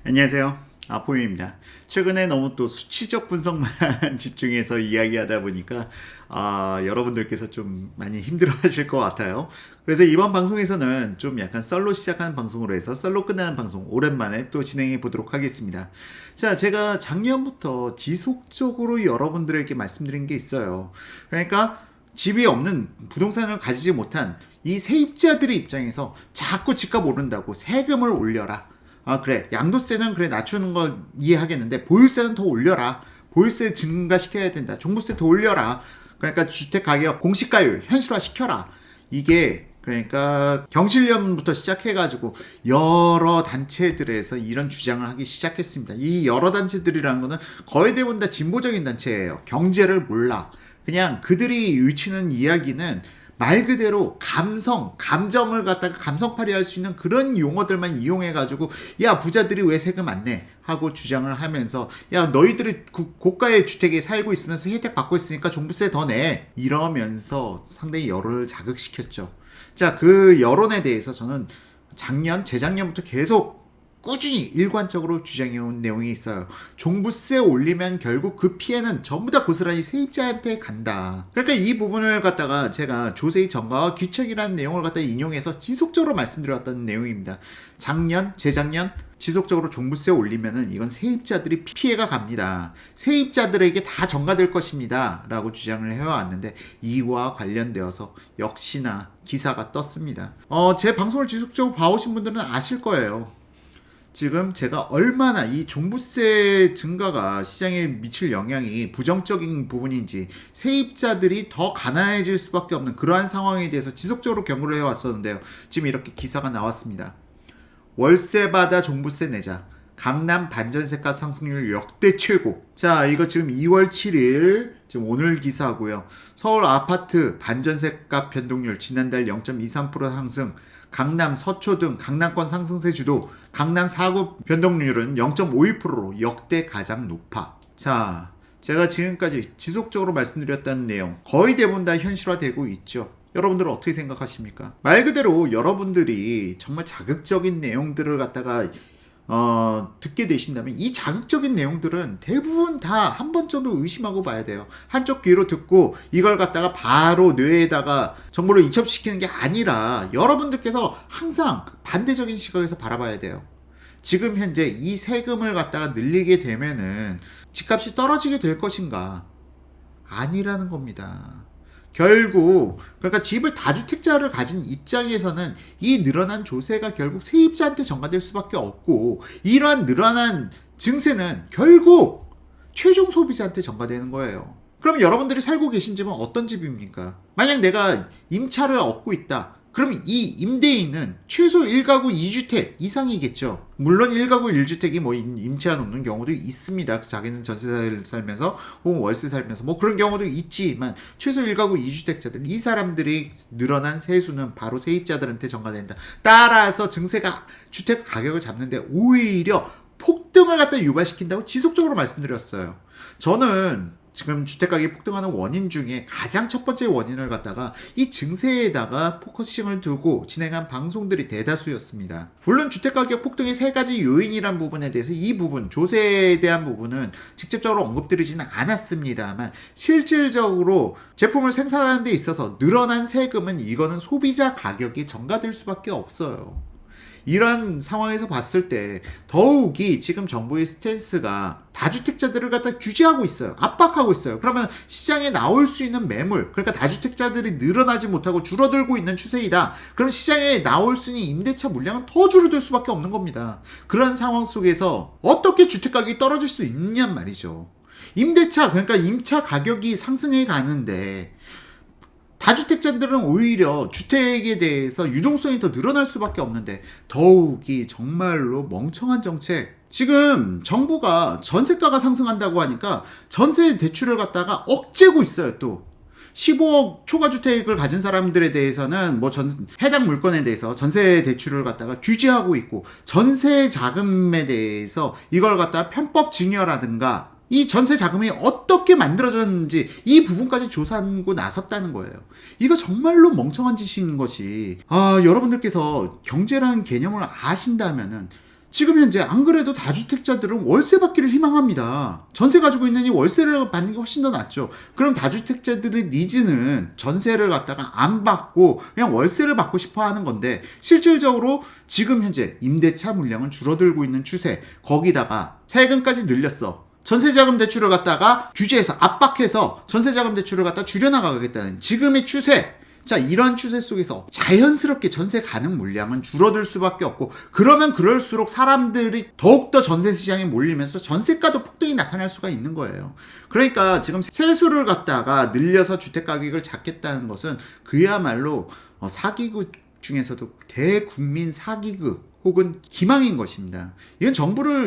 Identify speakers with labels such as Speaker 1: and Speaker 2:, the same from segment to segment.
Speaker 1: 안녕하세요. 아포유입니다. 최근에 너무 또 수치적 분석만 집중해서 이야기하다 보니까 여러분들께서 좀 많이 힘들어 하실 것 같아요. 그래서 이번 방송에서는 좀 약간 썰로 시작하는 방송으로 해서 썰로 끝나는 방송 오랜만에 또 진행해 보도록 하겠습니다. 자, 제가 작년부터 지속적으로 여러분들에게 말씀드린 게 있어요. 그러니까 집이 없는 부동산을 가지지 못한 이 세입자들의 입장에서 자꾸 집값 오른다고 세금을 올려라. 그래, 양도세는 그래 낮추는 건 이해하겠는데 보유세는 더 올려라. 보유세 증가시켜야 된다. 종부세 더 올려라. 그러니까 주택가격 공시가율 현실화 시켜라. 이게 그러니까 경실련부터 시작해가지고 여러 단체들에서 이런 주장을 하기 시작했습니다. 이 여러 단체들이라는 거는 거의 대부분 다 진보적인 단체예요. 경제를 몰라. 그냥 그들이 외치는 이야기는 말 그대로 감정을 갖다가 감성팔이 할 수 있는 그런 용어들만 이용해가지고 야 부자들이 왜 세금 안 내? 하고 주장을 하면서 야 너희들이 고가의 주택에 살고 있으면서 혜택 받고 있으니까 종부세 더 내. 이러면서 상당히 여론을 자극시켰죠. 자, 그 여론에 대해서 저는 재작년부터 계속 꾸준히 일관적으로 주장해온 내용이 있어요. 종부세 올리면 결국 그 피해는 전부 다 고스란히 세입자한테 간다. 그러니까 이 부분을 갖다가 제가 조세의 전가와 귀책이라는 내용을 갖다 인용해서 지속적으로 말씀드렸던 내용입니다. 재작년 지속적으로 종부세 올리면은 이건 세입자들이 피해가 갑니다. 세입자들에게 다 전가될 것입니다. 라고 주장을 해왔는데 이와 관련되어서 역시나 기사가 떴습니다. 제 방송을 지속적으로 봐오신 분들은 아실 거예요. 지금 제가 얼마나 이 종부세 증가가 시장에 미칠 영향이 부정적인 부분인지 세입자들이 더 가난해질 수밖에 없는 그러한 상황에 대해서 지속적으로 경고를 해왔었는데요. 지금 이렇게 기사가 나왔습니다. 월세 받아 종부세 내자. 강남 반전세가 상승률 역대 최고. 자, 이거 지금 2월 7일 지금 오늘 기사고요. 서울 아파트 반전세가 변동률 지난달 0.23% 상승. 강남, 서초 등 강남권 상승세 주도 강남 4구 변동률은 0.52%로 역대 가장 높아. 자, 제가 지금까지 지속적으로 말씀드렸다는 내용 거의 대부분 다 현실화되고 있죠. 여러분들은 어떻게 생각하십니까? 말 그대로 여러분들이 정말 자극적인 내용들을 갖다가 듣게 되신다면 이 자극적인 내용들은 대부분 다 한 번 정도 의심하고 봐야 돼요. 한쪽 귀로 듣고 이걸 갖다가 바로 뇌에다가 정보를 이첩시키는 게 아니라 여러분들께서 항상 반대적인 시각에서 바라봐야 돼요. 지금 현재 이 세금을 갖다가 늘리게 되면은 집값이 떨어지게 될 것인가? 아니라는 겁니다. 결국 그러니까 집을 다주택자를 가진 입장에서는 이 늘어난 조세가 결국 세입자한테 전가될 수밖에 없고 이러한 늘어난 증세는 결국 최종 소비자한테 전가되는 거예요. 그럼 여러분들이 살고 계신 집은 어떤 집입니까? 만약 내가 임차를 얻고 있다. 그럼 이 임대인은 최소 1가구 2주택 이상이겠죠. 물론 1가구 1주택이 뭐 임차 놓는 경우도 있습니다. 자기는 전세 살면서 혹은 월세 살면서 뭐 그런 경우도 있지만 최소 1가구 2주택자들 이 사람들이 늘어난 세수는 바로 세입자들한테 전가된다. 따라서 증세가 주택 가격을 잡는데 오히려 폭등을 갖다 유발시킨다고 지속적으로 말씀드렸어요. 저는 지금 주택가격이 폭등하는 원인 중에 가장 첫 번째 원인을 갖다가 이 증세에다가 포커싱을 두고 진행한 방송들이 대다수였습니다. 물론 주택가격 폭등의 세 가지 요인이란 부분에 대해서 이 부분, 조세에 대한 부분은 직접적으로 언급드리지는 않았습니다만 실질적으로 제품을 생산하는 데 있어서 늘어난 세금은 이거는 소비자 가격이 전가될 수밖에 없어요. 이런 상황에서 봤을 때 더욱이 지금 정부의 스탠스가 다주택자들을 갖다 규제하고 있어요. 압박하고 있어요. 그러면 시장에 나올 수 있는 매물, 그러니까 다주택자들이 늘어나지 못하고 줄어들고 있는 추세이다. 그럼 시장에 나올 수 있는 임대차 물량은 더 줄어들 수밖에 없는 겁니다. 그런 상황 속에서 어떻게 주택가격이 떨어질 수 있냔 말이죠. 그러니까 임차 가격이 상승해 가는데 다주택자들은 오히려 주택에 대해서 유동성이 더 늘어날 수밖에 없는데 더욱이 정말로 멍청한 정책. 지금 정부가 전세가가 상승한다고 하니까 전세 대출을 갖다가 억제고 있어요. 또 15억 초과주택을 가진 사람들에 대해서는 뭐 해당 물건에 대해서 전세 대출을 갖다가 규제하고 있고 전세 자금에 대해서 이걸 갖다가 편법 증여라든가 이 전세 자금이 어떻게 만들어졌는지 이 부분까지 조사하고 나섰다는 거예요. 이거 정말로 멍청한 짓인 것이 여러분들께서 경제라는 개념을 아신다면은 지금 현재 안 그래도 다주택자들은 월세 받기를 희망합니다. 전세 가지고 있느니 월세를 받는 게 훨씬 더 낫죠. 그럼 다주택자들의 니즈는 전세를 갖다가 안 받고 그냥 월세를 받고 싶어 하는 건데, 실질적으로 지금 현재 임대차 물량은 줄어들고 있는 추세, 거기다가 세금까지 늘렸어. 전세자금 대출을 갖다가 규제해서 압박해서 전세자금 대출을 갖다 줄여나가겠다는 지금의 추세. 자, 이러한 추세 속에서 자연스럽게 전세 가능 물량은 줄어들 수밖에 없고, 그러면 그럴수록 사람들이 더욱더 전세 시장에 몰리면서 전세가도 폭등이 나타날 수가 있는 거예요. 그러니까 지금 세수를 갖다가 늘려서 주택 가격을 잡겠다는 것은 그야말로 사기극 중에서도 대국민 사기극 혹은 기망인 것입니다. 이건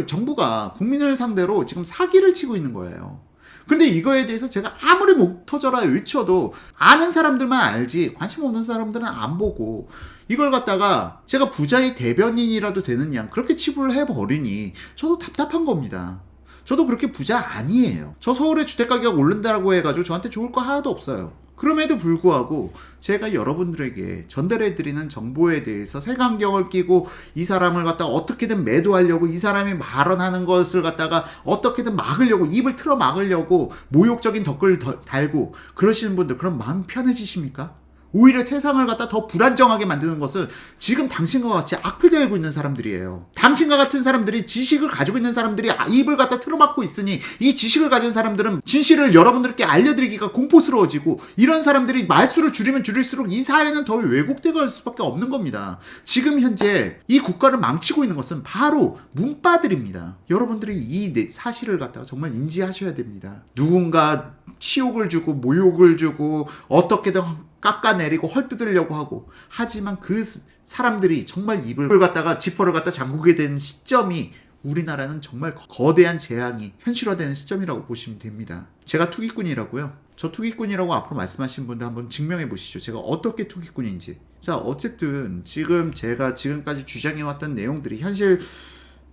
Speaker 1: 정부가 국민을 상대로 지금 사기를 치고 있는 거예요. 근데 이거에 대해서 제가 아무리 목 터져라 외쳐도 아는 사람들만 알지 관심 없는 사람들은 안 보고, 이걸 갖다가 제가 부자의 대변인이라도 되는 양 그렇게 치부를 해버리니 저도 답답한 겁니다. 저도 그렇게 부자 아니에요. 저 서울의 주택가격 오른다고 해가지고 저한테 좋을 거 하나도 없어요. 그럼에도 불구하고 제가 여러분들에게 전달해드리는 정보에 대해서 색안경을 끼고 이 사람을 갖다가 어떻게든 매도하려고, 이 사람이 발언하는 것을 갖다가 어떻게든 막으려고, 입을 틀어 막으려고 모욕적인 댓글 달고 그러시는 분들, 그럼 마음 편해지십니까? 오히려 세상을 갖다 더 불안정하게 만드는 것은 지금 당신과 같이 악플 달고 있는 사람들이에요. 당신과 같은 사람들이, 지식을 가지고 있는 사람들이 입을 갖다 틀어막고 있으니 이 지식을 가진 사람들은 진실을 여러분들께 알려드리기가 공포스러워지고, 이런 사람들이 말수를 줄이면 줄일수록 이 사회는 더 왜곡되고 갈 수밖에 없는 겁니다. 지금 현재 이 국가를 망치고 있는 것은 바로 문바들입니다. 여러분들이 이 사실을 갖다가 정말 인지하셔야 됩니다. 누군가 치욕을 주고 모욕을 주고 어떻게든 깎아내리고 헐뜯으려고 하고, 하지만 그 사람들이 정말 입을 갖다가 지퍼를 갖다 잠그게 된 시점이 우리나라는 정말 거대한 재앙이 현실화되는 시점이라고 보시면 됩니다. 제가 투기꾼이라고요? 저 투기꾼이라고 앞으로 말씀하신 분들 한번 증명해 보시죠. 제가 어떻게 투기꾼인지. 자, 어쨌든 지금 제가 지금까지 주장해왔던 내용들이 현실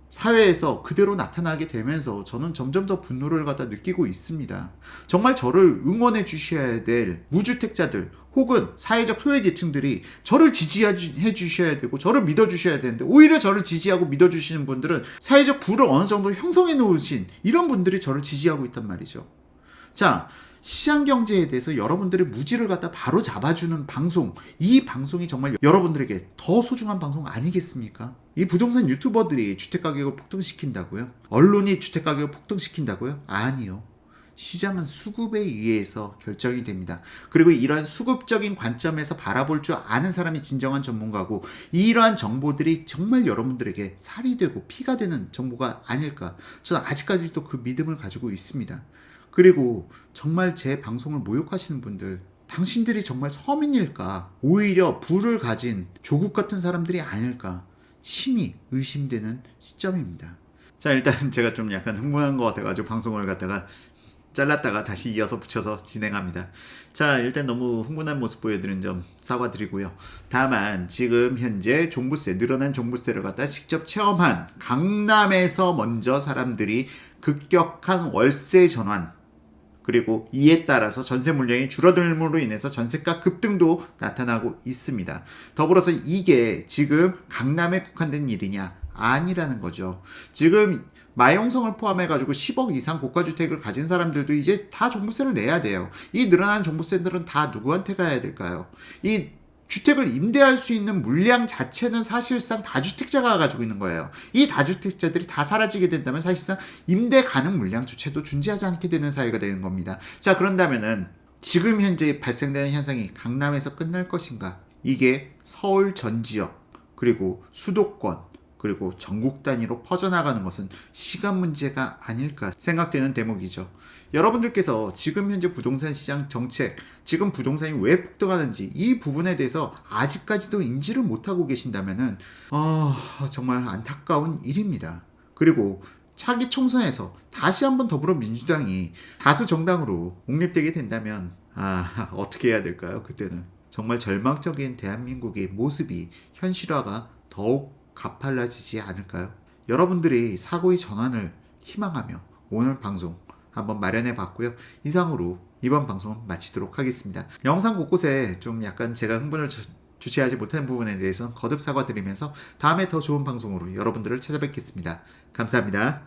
Speaker 1: 사회에서 그대로 나타나게 되면서 저는 점점 더 분노를 갖다 느끼고 있습니다. 정말 저를 응원해 주셔야 될 무주택자들 혹은 사회적 소외계층들이 저를 지지해 주셔야 되고 저를 믿어 주셔야 되는데, 오히려 저를 지지하고 믿어 주시는 분들은 사회적 부를 어느 정도 형성해 놓으신 이런 분들이 저를 지지하고 있단 말이죠. 자, 시장경제에 대해서 여러분들의 무지를 갖다 바로 잡아주는 방송, 이 방송이 정말 여러분들에게 더 소중한 방송 아니겠습니까? 이 부동산 유튜버들이 주택가격을 폭등시킨다고요? 언론이 주택가격을 폭등시킨다고요? 아니요. 시장은 수급에 의해서 결정이 됩니다. 그리고 이러한 수급적인 관점에서 바라볼 줄 아는 사람이 진정한 전문가고, 이러한 정보들이 정말 여러분들에게 살이 되고 피가 되는 정보가 아닐까, 저는 아직까지도 그 믿음을 가지고 있습니다. 그리고 정말 제 방송을 모욕하시는 분들, 당신들이 정말 서민일까, 오히려 부를 가진 조국 같은 사람들이 아닐까 심히 의심되는 시점입니다. 자, 일단 제가 좀 약간 흥분한 것 같아가지고 방송을 갖다가 잘랐다가 다시 이어서 붙여서 진행합니다. 자, 일단 너무 흥분한 모습 보여드린 점 사과드리고요. 다만 지금 현재 종부세, 늘어난 종부세를 갖다 직접 체험한 강남에서 먼저 사람들이 급격한 월세 전환, 그리고 이에 따라서 전세 물량이 줄어들므로 인해서 전세가 급등도 나타나고 있습니다. 더불어서 이게 지금 강남에 국한된 일이냐? 아니라는 거죠. 지금 마용성을 포함해가지고 10억 이상 고가주택을 가진 사람들도 이제 다 종부세를 내야 돼요. 이 늘어난 종부세들은 다 누구한테 가야 될까요? 이 주택을 임대할 수 있는 물량 자체는 사실상 다주택자가 가지고 있는 거예요. 이 다주택자들이 다 사라지게 된다면 사실상 임대 가능 물량조차도 존재하지 않게 되는 사회가 되는 겁니다. 자, 그런다면은 지금 현재 발생되는 현상이 강남에서 끝날 것인가? 이게 서울 전 지역, 그리고 수도권, 그리고 전국 단위로 퍼져나가는 것은 시간 문제가 아닐까 생각되는 대목이죠. 여러분들께서 지금 현재 부동산 시장 정책, 지금 부동산이 왜 폭등하는지 이 부분에 대해서 아직까지도 인지를 못하고 계신다면은 정말 안타까운 일입니다. 그리고 차기 총선에서 다시 한번 더불어민주당이 다수 정당으로 독립되게 된다면 어떻게 해야 될까요? 그때는 정말 절망적인 대한민국의 모습이 현실화가 더욱 가팔라지지 않을까요? 여러분들이 사고의 전환을 희망하며 오늘 방송 한번 마련해 봤고요. 이상으로 이번 방송은 마치도록 하겠습니다. 영상 곳곳에 좀 약간 제가 흥분을 주체하지 못한 부분에 대해서 거듭 사과드리면서 다음에 더 좋은 방송으로 여러분들을 찾아뵙겠습니다. 감사합니다.